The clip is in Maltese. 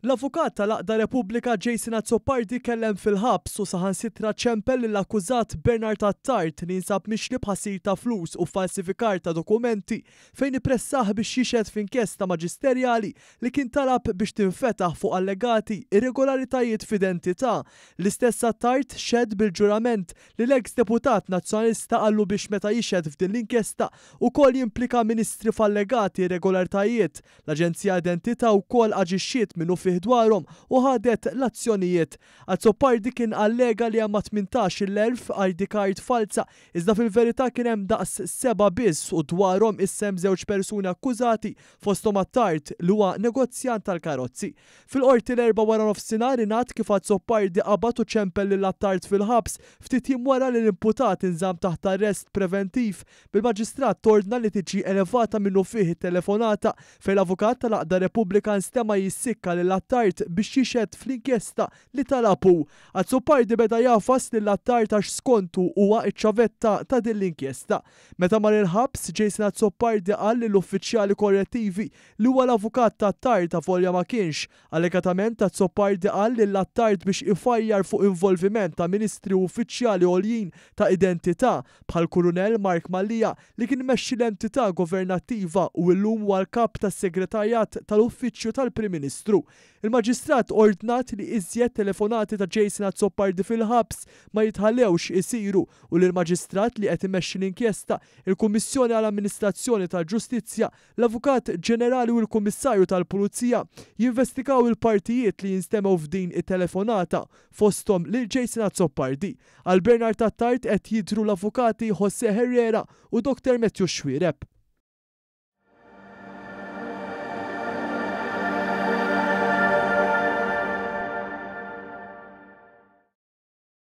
L-avukat tal-Aqda Repubblika Jason Azzopardi kellem fil-ħabs u saħansitra ċempel lill-akkużat Bernard Attard li jinsab mixli b'ħasir ta' flus u falsifikar ta' dokumenti fejn ipressaħ biex jixed f'inkjesta maġisterjali li kien talab biex tinfetaħ fuq allegati irregolaritajiet f'identità. L-istess Attard xed bil-ġurament li l-eks deputat nazzjonalista qallu biex meta jixed f'din l-inkjesta ukoll jimplika ministri f'allegati irregolaritajiet. L-Aġenzija Identità wkoll aġixxiet minnu fih dwarhom u ħadet l-azzjonijiet. Azzopardi kien allega li hemm 18,000 ID card falsa, iżda fil-verità kien hemm daqs 7 biss u dwarhom issem żewġ persuni akkużati fosthom Attard li huwa negozjant tal-karozzi. Fil-qorti l-4 wara nofsinhar ingħad kif Azzopardi qabad u ċempel lil Attard fil-ħabs ftit jiem wara li l-imputat inżamm taħt arrest preventiv bil-maġistrat tordna li tiġi elevata minnu fih it-telefonata fejn l-avukat tal-Aqda Repubblika nstema jissikka lil Attard biex jixed fl-inkjesta li talabu. Azzopardi beda jafas li l-Attard għax skontu huwa iċ-ċavetta ta' din l-inkjesta. Meta mar il-ħabs, Jason Azzopardi qal li l-uffiċjali korrettivi li huwa l-avukat ta' Attard ta' volja ma kienx. Allegatament Azzopardi qal li l-Attard biex ifajjar fuq involviment ta' ministri u uffiċjali għoljin ta' identità bħal Kurunell Mark Mallia li kien mexxi l-entità governattiva u llum huwa l-kap tas-segretarjat tal-Uffiċċju tal-Prim Ministru. Il-Maġistrat ordnat li iżjed telefonati ta' Jason Azzopardi fil-ħabs ma jitħallewx isiru u li l-Maġistrat li qed imexxi l-inkjesta, il-Kummissjoni għall-Amministrazzjoni tal-Ġustizzja, l-Avukat Ġenerali u l-Kummissarju tal-Pulizija jinvestigaw il-partijiet li jinstemaw f'din it-telefonata fosthom lil Jason Azzopardi. Għal Bernard Attard qed jidhru l-avukati José Herrera u Dr. Matthew Xwireb.